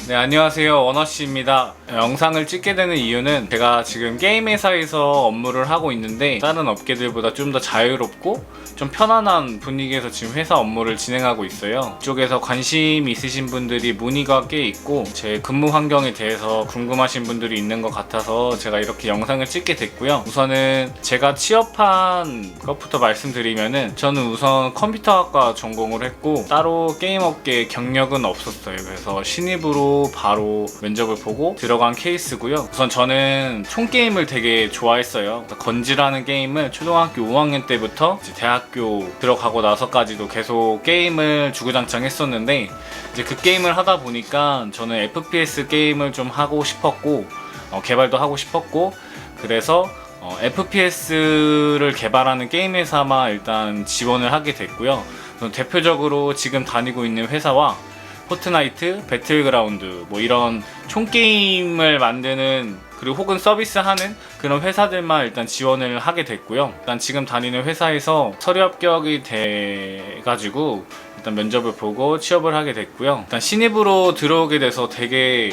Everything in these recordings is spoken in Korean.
네, 안녕하세요. 원어씨입니다. 영상을 찍게 되는 이유는 제가 지금 게임 회사에서 업무를 하고 있는데 다른 업계들보다 좀 더 자유롭고 좀 편안한 분위기에서 지금 회사 업무를 진행하고 있어요. 이쪽에서 관심 있으신 분들이 문의가 꽤 있고 제 근무 환경에 대해서 궁금하신 분들이 있는 것 같아서 제가 이렇게 영상을 찍게 됐고요. 우선은 제가 취업한 것부터 말씀드리면은 저는 우선 컴퓨터학과 전공을 했고 따로 게임 업계 경력은 없었어요. 그래서 신입으로 바로 면접을 보고 들어간 케이스고요. 우선 저는 총게임을 되게 좋아했어요. 건지라는 게임을 초등학교 5학년 때부터 이제 대학교 들어가고 나서까지도 계속 게임을 주구장창 했었는데 이제 그 게임을 하다 보니까 저는 FPS 게임을 좀 하고 싶었고 개발도 하고 싶었고 그래서 FPS를 개발하는 게임 회사만 일단 지원을 하게 됐고요. 대표적으로 지금 다니고 있는 회사와 포트나이트, 배틀그라운드 뭐 이런 총게임을 만드는 그리고 혹은 서비스하는 그런 회사들만 일단 지원을 하게 됐고요. 일단 지금 다니는 회사에서 서류 합격이 돼가지고 일단 면접을 보고 취업을 하게 됐고요. 일단 신입으로 들어오게 돼서 되게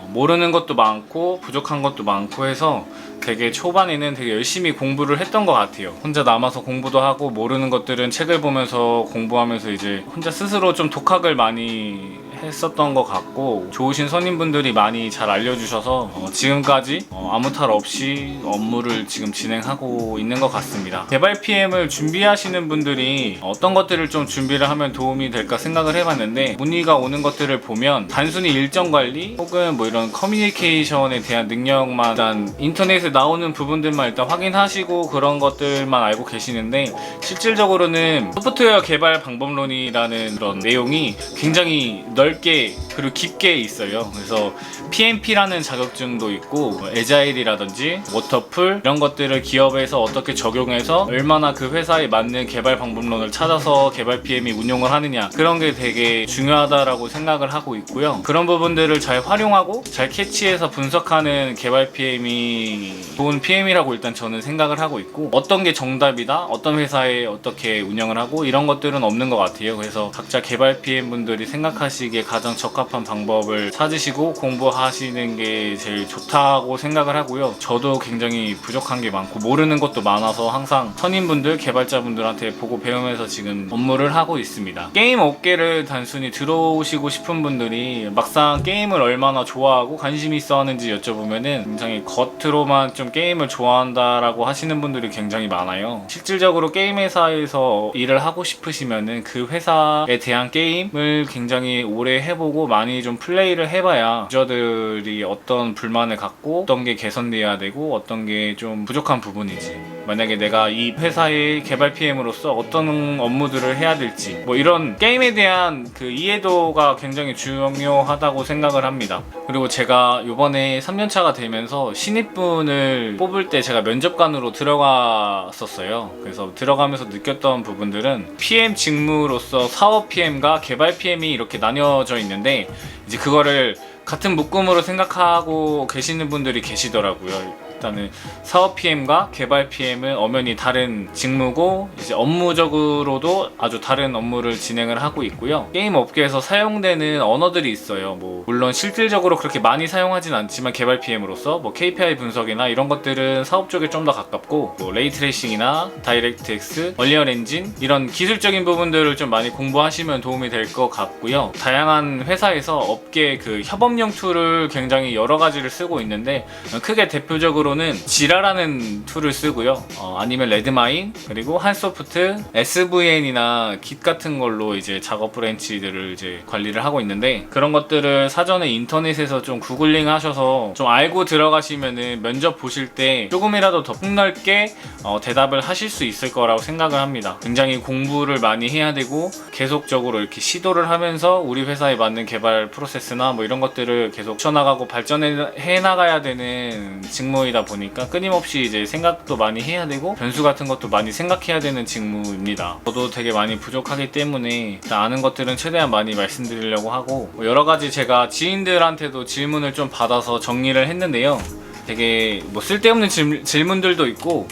모르는 것도 많고 부족한 것도 많고 해서 되게 초반에는 되게 열심히 공부를 했던 것 같아요. 혼자 남아서 공부도 하고 모르는 것들은 책을 보면서 공부하면서 이제 혼자 스스로 좀 독학을 많이 했었던 것 같고 좋으신 선임분들이 많이 잘 알려주셔서 지금까지 아무 탈 없이 업무를 지금 진행하고 있는 것 같습니다. 개발 PM을 준비하시는 분들이 어떤 것들을 좀 준비를 하면 도움이 될까 생각을 해봤는데 문의가 오는 것들을 보면 단순히 일정 관리 혹은 뭐 이런 커뮤니케이션에 대한 능력만 일단 인터넷에 나오는 부분들만 일단 확인하시고 그런 것들만 알고 계시는데 실질적으로는 소프트웨어 개발 방법론이라는 그런 내용이 굉장히 넓게 그리고 깊게 있어요. 그래서 PMP라는 자격증도 있고 에자일이라든지 워터풀 이런 것들을 기업에서 어떻게 적용해서 얼마나 그 회사에 맞는 개발 방법론을 찾아서 개발 PM이 운용을 하느냐 그런 게 되게 중요하다라고 생각을 하고 있고요. 그런 부분들을 잘 활용하고 잘 캐치해서 분석하는 개발 PM이 좋은 PM이라고 일단 저는 생각을 하고 있고 어떤 게 정답이다 어떤 회사에 어떻게 운영을 하고 이런 것들은 없는 것 같아요. 그래서 각자 개발 PM 분들이 생각하시기에 가장 적합한 방법을 찾으시고 공부하시는 게 제일 좋다고 생각을 하고요. 저도 굉장히 부족한 게 많고 모르는 것도 많아서 항상 선임분들 개발자분들한테 보고 배우면서 지금 업무를 하고 있습니다. 게임 업계를 단순히 들어오시고 싶은 분들이 막상 게임을 얼마나 좋아하고 관심 있어 하는지 여쭤보면은 굉장히 겉으로만 좀 게임을 좋아한다라고 하시는 분들이 굉장히 많아요. 실질적으로 게임 회사에서 일을 하고 싶으시면은 그 회사에 대한 게임을 굉장히 오래 해보고 많이 좀 플레이를 해봐야 유저들이 어떤 불만을 갖고 어떤 게 개선돼야 되고 어떤 게 좀 부족한 부분이지 만약에 내가 이 회사의 개발 PM으로서 어떤 업무들을 해야 될지 뭐 이런 게임에 대한 그 이해도가 굉장히 중요하다고 생각을 합니다. 그리고 제가 요번에 3년차가 되면서 신입분을 뽑을 때 제가 면접관으로 들어갔었어요. 그래서 들어가면서 느꼈던 부분들은 PM 직무로서 사업 PM과 개발 PM이 이렇게 나뉘어져 있는데 이제 그거를 같은 묶음으로 생각하고 계시는 분들이 계시더라고요. 일단은 사업 PM과 개발 PM은 엄연히 다른 직무고 이제 업무적으로도 아주 다른 업무를 진행을 하고 있고요. 게임 업계에서 사용되는 언어들이 있어요. 뭐 물론 실질적으로 그렇게 많이 사용하진 않지만 개발 PM으로서 뭐 KPI 분석이나 이런 것들은 사업 쪽에 좀 더 가깝고 뭐 레이트레이싱이나 다이렉트X, 얼리얼 엔진 이런 기술적인 부분들을 좀 많이 공부하시면 도움이 될 것 같고요. 다양한 회사에서 업계 그 협업용 툴을 굉장히 여러 가지를 쓰고 있는데 크게 대표적으로 는 지라라는 툴을 쓰고요. 아니면 레드마인 그리고 한소프트, SVN이나 깃 같은 걸로 이제 작업 브랜치들을 이제 관리를 하고 있는데 그런 것들을 사전에 인터넷에서 좀 구글링 하셔서 좀 알고 들어가시면은 면접 보실 때 조금이라도 더 폭넓게 대답을 하실 수 있을 거라고 생각을 합니다. 굉장히 공부를 많이 해야 되고 계속적으로 이렇게 시도를 하면서 우리 회사에 맞는 개발 프로세스나 뭐 이런 것들을 계속 쳐나가고 발전해 나가야 되는 직무이다 보니까 끊임없이 이제 생각도 많이 해야 되고 변수 같은 것도 많이 생각해야 되는 직무입니다. 저도 되게 많이 부족하기 때문에 일단 아는 것들은 최대한 많이 말씀드리려고 하고 여러 가지 제가 지인들한테도 질문을 좀 받아서 정리를 했는데요. 되게 뭐 쓸데없는 질문들도 있고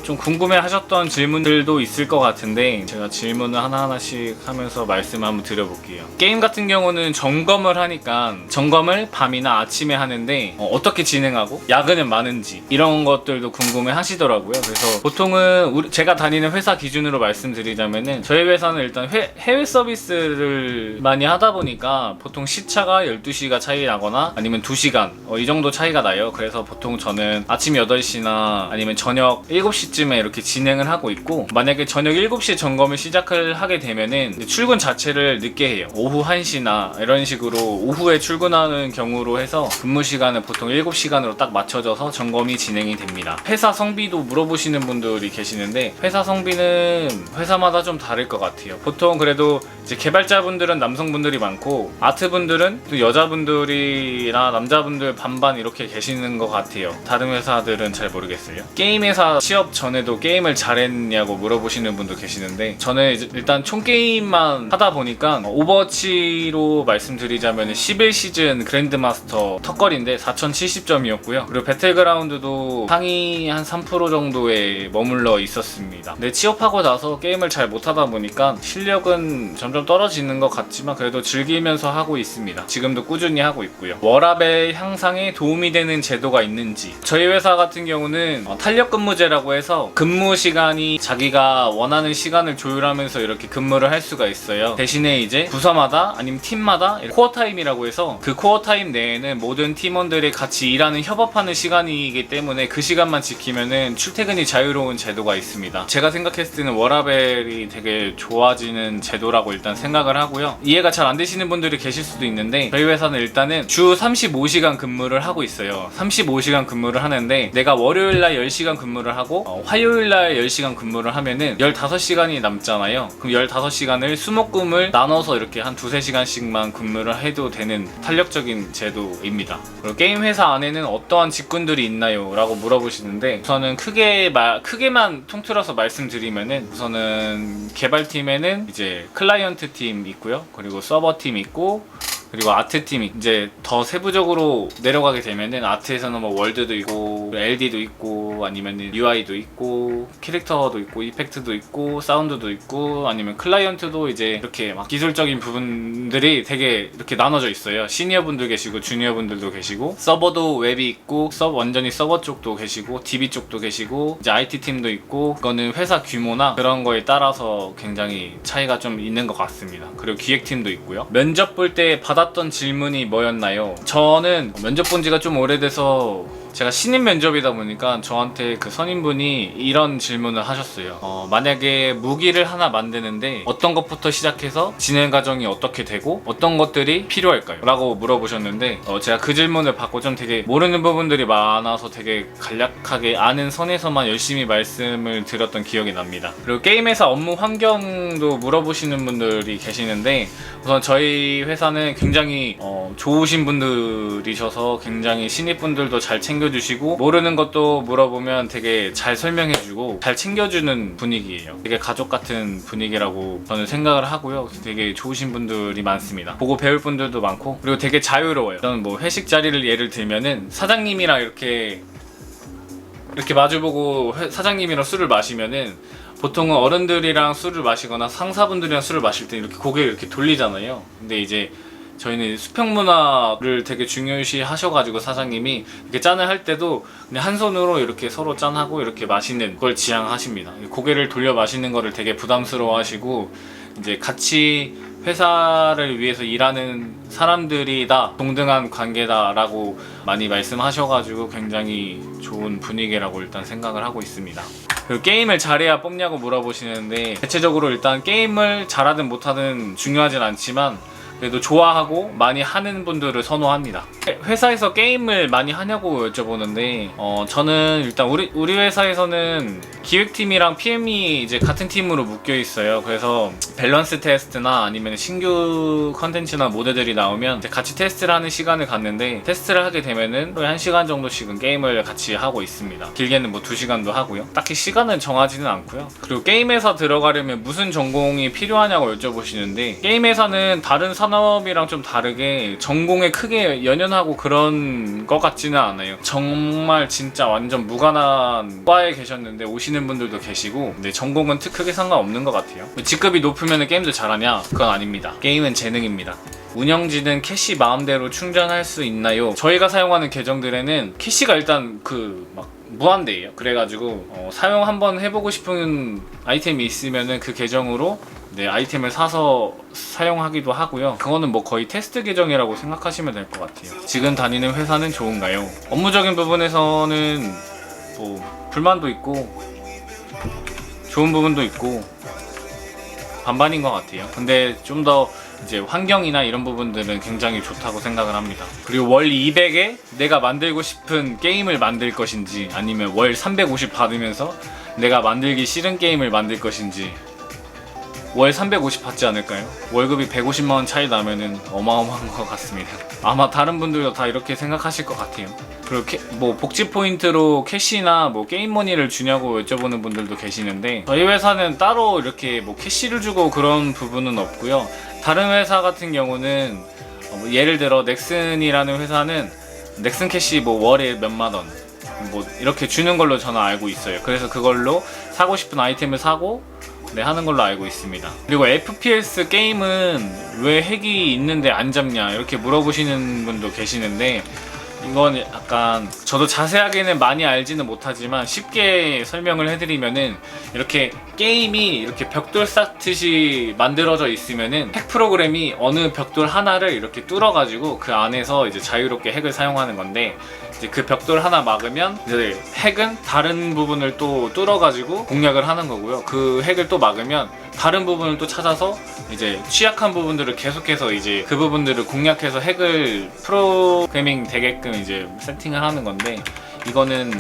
좀 궁금해하셨던 질문들도 있을 것 같은데 제가 질문을 하나하나씩 하면서 말씀을 한번 드려볼게요. 게임 같은 경우는 점검을 하니까 점검을 밤이나 아침에 하는데 어떻게 진행하고 야근은 많은지 이런 것들도 궁금해 하시더라고요. 그래서 보통은 제가 다니는 회사 기준으로 말씀드리자면은 저희 회사는 일단 해외 서비스를 많이 하다 보니까 보통 시차가 12시가 차이 나거나 아니면 2시간 이 정도 차이가 나요. 그래서 보통 저는 아침 8시나 아니면 저녁 7시쯤에 이렇게 진행을 하고 있고, 만약에 저녁 7시에 점검을 시작을 하게 되면은 출근 자체를 늦게 해요. 오후 1시나 이런 식으로 오후에 출근하는 경우로 해서 근무 시간은 보통 7시간으로 딱 맞춰져서 점검이 진행이 됩니다. 회사 성비도 물어보시는 분들이 계시는데 회사 성비는 회사마다 좀 다를 것 같아요. 보통 그래도 이제 개발자분들은 남성분들이 많고 아트분들은 또 여자분들이나 남자분들 반반 이렇게 계시는 것 같아요. 다른 회사들은 잘 모르겠어요. 게임 회사 취업 전에도 게임을 잘했냐고 물어보시는 분도 계시는데 저는 이제 일단 총게임만 하다 보니까 오버워치로 말씀드리자면 11시즌 그랜드마스터 턱걸인데 4070점이었고요. 그리고 배틀그라운드도 상위 한 3% 정도에 머물러 있었습니다. 근데 취업하고 나서 게임을 잘 못하다 보니까 실력은 점점 떨어지는 것 같지만 그래도 즐기면서 하고 있습니다. 지금도 꾸준히 하고 있고요. 워라벨 향상에 도움이 되는 제도가 있는지, 저희 회사 같은 경우는 탄력근무제라고 해서 근무 시간이 자기가 원하는 시간을 조율하면서 이렇게 근무를 할 수가 있어요. 대신에 이제 부서마다 아니면 팀마다 코어타임이라고 해서 그 코어타임 내에는 모든 팀원들이 같이 일하는 협업하는 시간이기 때문에 그 시간만 지키면은 출퇴근이 자유로운 제도가 있습니다. 제가 생각했을 때는 워라벨이 되게 좋아지는 제도라고 일단 생각을 하고요. 이해가 잘 안 되시는 분들이 계실 수도 있는데 저희 회사는 일단은 주 35시간 근무를 하고 있어요. 35시간 근무를 하는데 내가 월요일날 10시간 근무를 하고 화요일날 10시간 근무를 하면은 15시간이 남잖아요. 그럼 15시간을 수목금을 나눠서 이렇게 한 2-3시간씩만 근무를 해도 되는 탄력적인 제도입니다. 그리고 게임 회사 안에는 어떠한 직군들이 있나요? 라고 물어보시는데 우선은 크게만 통틀어서 말씀드리면은 우선은 개발팀에는 이제 클라이언트 팀 있고요. 그리고 서버팀 있고 그리고 아트팀이 이제 더 세부적으로 내려가게 되면은 아트에서는 뭐 월드도 있고 LD도 있고 아니면은 UI도 있고 캐릭터도 있고 이펙트도 있고 사운드도 있고 아니면 클라이언트도 이제 이렇게 막 기술적인 부분들이 되게 이렇게 나눠져 있어요. 시니어 분들 계시고 주니어 분들도 계시고 서버도 웹이 있고 완전히 서버 쪽도 계시고 DB 쪽도 계시고 이제 IT 팀도 있고, 그거는 회사 규모나 그런 거에 따라서 굉장히 차이가 좀 있는 것 같습니다. 그리고 기획팀도 있고요. 면접 볼 때 받았던 질문이 뭐였나요? 저는 면접 본 지가 좀 오래돼서 제가 신입 면접이다 보니까 저한테 그 선임분이 이런 질문을 하셨어요. 만약에 무기를 하나 만드는데 어떤 것부터 시작해서 진행 과정이 어떻게 되고 어떤 것들이 필요할까요? 라고 물어보셨는데 제가 그 질문을 받고 좀 되게 모르는 부분들이 많아서 되게 간략하게 아는 선에서만 열심히 말씀을 드렸던 기억이 납니다. 그리고 게임 회사 업무 환경도 물어보시는 분들이 계시는데 우선 저희 회사는 굉장히 좋으신 분들이셔서 굉장히 신입분들도 잘 챙겨주시고 모르는 것도 물어보면 되게 잘 설명해주고 잘 챙겨주는 분위기예요. 되게 가족 같은 분위기라고 저는 생각을 하고요. 되게 좋으신 분들이 많습니다. 보고 배울 분들도 많고 그리고 되게 자유로워요. 저는 뭐 회식 자리를 예를 들면은 사장님이랑 이렇게 마주보고 사장님이랑 술을 마시면은 보통은 어른들이랑 술을 마시거나 상사분들이랑 술을 마실 때 이렇게 고개를 이렇게 돌리잖아요. 근데 이제 저희는 수평 문화를 되게 중요시 하셔가지고 사장님이 이렇게 짠을 할 때도 그냥 한 손으로 이렇게 서로 짠하고 이렇게 마시는 걸 지향하십니다. 고개를 돌려 마시는 거를 되게 부담스러워 하시고 이제 같이 회사를 위해서 일하는 사람들이다, 동등한 관계다라고 많이 말씀하셔가지고 굉장히 좋은 분위기라고 일단 생각을 하고 있습니다. 그리고 게임을 잘해야 뽑냐고 물어보시는데 대체적으로 일단 게임을 잘하든 못하든 중요하진 않지만 그래도 좋아하고 많이 하는 분들을 선호합니다. 회사에서 게임을 많이 하냐고 여쭤보는데 저는 일단 우리 회사에서는 기획팀이랑 PM이 이제 같은 팀으로 묶여 있어요. 그래서 밸런스 테스트나 아니면 신규 컨텐츠나 모델들이 나오면 이제 같이 테스트를 하는 시간을 갖는데 테스트를 하게 되면은 하루에 1시간 정도씩은 게임을 같이 하고 있습니다. 길게는 뭐 2시간도 하고요. 딱히 시간은 정하지는 않고요. 그리고 게임 회사 들어가려면 무슨 전공이 필요하냐고 여쭤보시는데 게임 회사는 다른 산업 산업이랑 좀 다르게 전공에 크게 연연하고 그런 것 같지는 않아요. 정말 진짜 완전 무관한 과에 계셨는데 오시는 분들도 계시고, 근데 전공은 크게 상관없는 것 같아요. 직급이 높으면 게임도 잘하냐? 그건 아닙니다. 게임은 재능입니다. 운영진은 캐시 마음대로 충전할 수 있나요? 저희가 사용하는 계정들에는 캐시가 일단 막 무한대예요. 그래가지고 사용 한번 해보고 싶은 아이템이 있으면은 그 계정으로 아이템을 사서 사용하기도 하고요. 그거는 뭐 거의 테스트 계정이라고 생각하시면 될 것 같아요. 지금 다니는 회사는 좋은가요? 업무적인 부분에서는 뭐 불만도 있고 좋은 부분도 있고 반반인 것 같아요. 근데 좀 더 이제 환경이나 이런 부분들은 굉장히 좋다고 생각을 합니다. 그리고 월 200에 내가 만들고 싶은 게임을 만들 것인지, 아니면 월 350 받으면서 내가 만들기 싫은 게임을 만들 것인지. 월 350 받지 않을까요? 월급이 150만원 차이 나면은 어마어마한 것 같습니다. 아마 다른 분들도 다 이렇게 생각하실 것 같아요. 그리고 뭐 복지 포인트로 캐시나 뭐 게임머니를 주냐고 여쭤보는 분들도 계시는데, 저희 회사는 따로 이렇게 뭐 캐시를 주고 그런 부분은 없고요. 다른 회사 같은 경우는 예를 들어 넥슨이라는 회사는 넥슨 캐시 뭐 월에 몇만원 뭐 이렇게 주는 걸로 저는 알고 있어요. 그래서 그걸로 사고 싶은 아이템을 사고 하는 걸로 알고 있습니다. 그리고 FPS 게임은 왜 핵이 있는데 안 잡냐 이렇게 물어보시는 분도 계시는데, 이건 약간 저도 자세하게는 많이 알지는 못하지만 쉽게 설명을 해드리면은, 이렇게 게임이 이렇게 벽돌 쌓듯이 만들어져 있으면은 핵 프로그램이 어느 벽돌 하나를 이렇게 뚫어가지고 그 안에서 이제 자유롭게 핵을 사용하는 건데, 이제 그 벽돌 하나 막으면 이제 핵은 다른 부분을 또 뚫어가지고 공략을 하는 거고요. 그 핵을 또 막으면 다른 부분을 또 찾아서 이제 취약한 부분들을 계속해서 이제 그 부분들을 공략해서 핵을 프로그래밍 되게끔 이제 세팅을 하는 건데, 이거는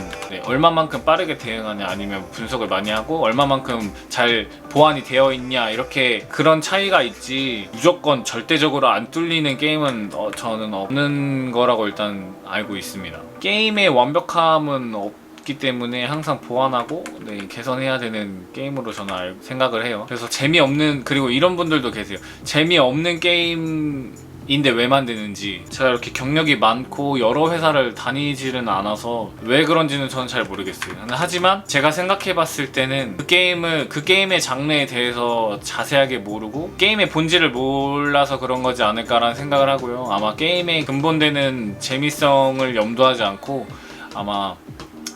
얼마만큼 빠르게 대응하냐, 아니면 분석을 많이 하고 얼마만큼 잘 보완이 되어 있냐, 이렇게 그런 차이가 있지, 무조건 절대적으로 안 뚫리는 게임은 저는 없는 거라고 일단 알고 있습니다. 게임의 완벽함은 없기 때문에 항상 보완하고 개선해야 되는 게임으로 저는 생각을 해요. 그래서 재미없는, 그리고 이런 분들도 계세요. 재미없는 게임 인데 왜 만드는지. 제가 이렇게 경력이 많고 여러 회사를 다니지는 않아서 왜 그런지는 저는 잘 모르겠어요. 하지만 제가 생각해 봤을 때는 그 게임의 장르에 대해서 자세하게 모르고 게임의 본질을 몰라서 그런 거지 않을까라는 생각을 하고요. 아마 게임의 근본되는 재미성을 염두하지 않고 아마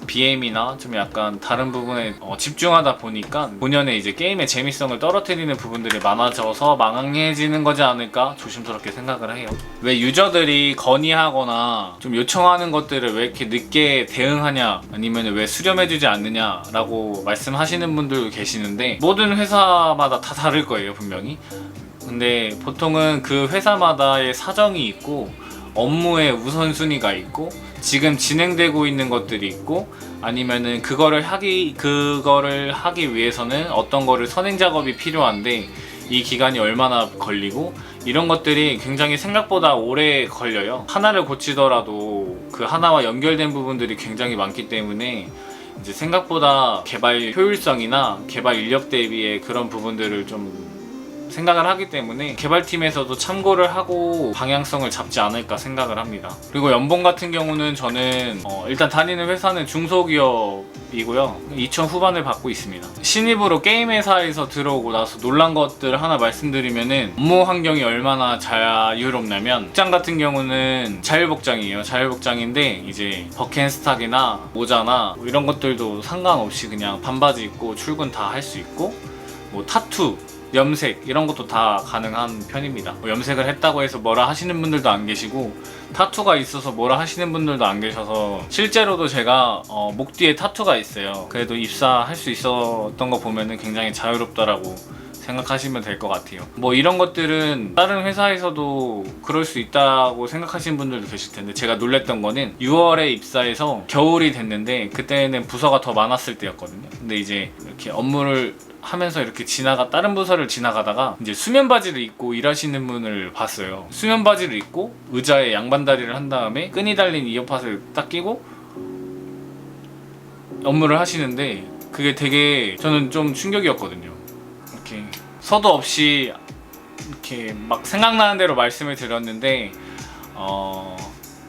BM이나 좀 약간 다른 부분에 집중하다 보니까 본연의 이제 게임의 재미성을 떨어뜨리는 부분들이 많아져서 망해지는 거지 않을까 조심스럽게 생각을 해요. 왜 유저들이 건의하거나 좀 요청하는 것들을 왜 이렇게 늦게 대응하냐, 아니면 왜 수렴해주지 않느냐 라고 말씀하시는 분들 계시는데, 모든 회사마다 다 다를 거예요 분명히. 근데 보통은 그 회사마다의 사정이 있고 업무의 우선순위가 있고 지금 진행되고 있는 것들이 있고, 아니면은 그거를 하기 위해서는 어떤 거를 선행 작업이 필요한데 이 기간이 얼마나 걸리고, 이런 것들이 굉장히 생각보다 오래 걸려요. 하나를 고치더라도 그 하나와 연결된 부분들이 굉장히 많기 때문에 이제 생각보다 개발 효율성이나 개발 인력 대비의 그런 부분들을 좀 생각을 하기 때문에 개발팀에서도 참고를 하고 방향성을 잡지 않을까 생각을 합니다. 그리고 연봉 같은 경우는 저는 일단 다니는 회사는 중소기업이고요. 2천 후반을 받고 있습니다. 신입으로 게임 회사에서 들어오고 나서 놀란 것들 하나 말씀드리면은, 업무 환경이 얼마나 자유롭냐면, 복장 같은 경우는 자율복장이에요. 자율복장인데 이제 버켄스탁이나 모자나 뭐 이런 것들도 상관없이 그냥 반바지 입고 출근 다 할 수 있고, 뭐 타투, 염색 이런 것도 다 가능한 편입니다. 염색을 했다고 해서 뭐라 하시는 분들도 안 계시고, 타투가 있어서 뭐라 하시는 분들도 안 계셔서, 실제로도 제가 목 뒤에 타투가 있어요. 그래도 입사할 수 있었던 거 보면은 굉장히 자유롭다라고 생각하시면 될 것 같아요. 뭐 이런 것들은 다른 회사에서도 그럴 수 있다고 생각하시는 분들도 계실 텐데, 제가 놀랬던 거는 6월에 입사해서 겨울이 됐는데 그때는 부서가 더 많았을 때였거든요. 근데 이제 이렇게 업무를 하면서 이렇게 다른 부서를 지나가다가 이제 수면 바지를 입고 일하시는 분을 봤어요. 수면 바지를 입고 의자에 양반다리를 한 다음에 끈이 달린 이어팟을 딱 끼고 업무를 하시는데, 그게 되게 저는 좀 충격이었거든요. 이렇게 서도 없이 이렇게 막 생각나는 대로 말씀을 드렸는데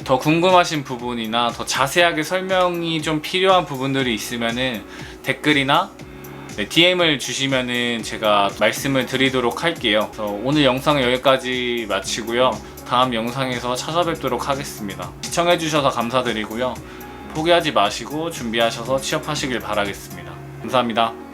더 궁금하신 부분이나 더 자세하게 설명이 좀 필요한 부분들이 있으면은 댓글이나 DM을 주시면은 제가 말씀을 드리도록 할게요. 그래서 오늘 영상은 여기까지 마치고요. 다음 영상에서 찾아뵙도록 하겠습니다. 시청해주셔서 감사드리고요. 포기하지 마시고 준비하셔서 취업하시길 바라겠습니다. 감사합니다.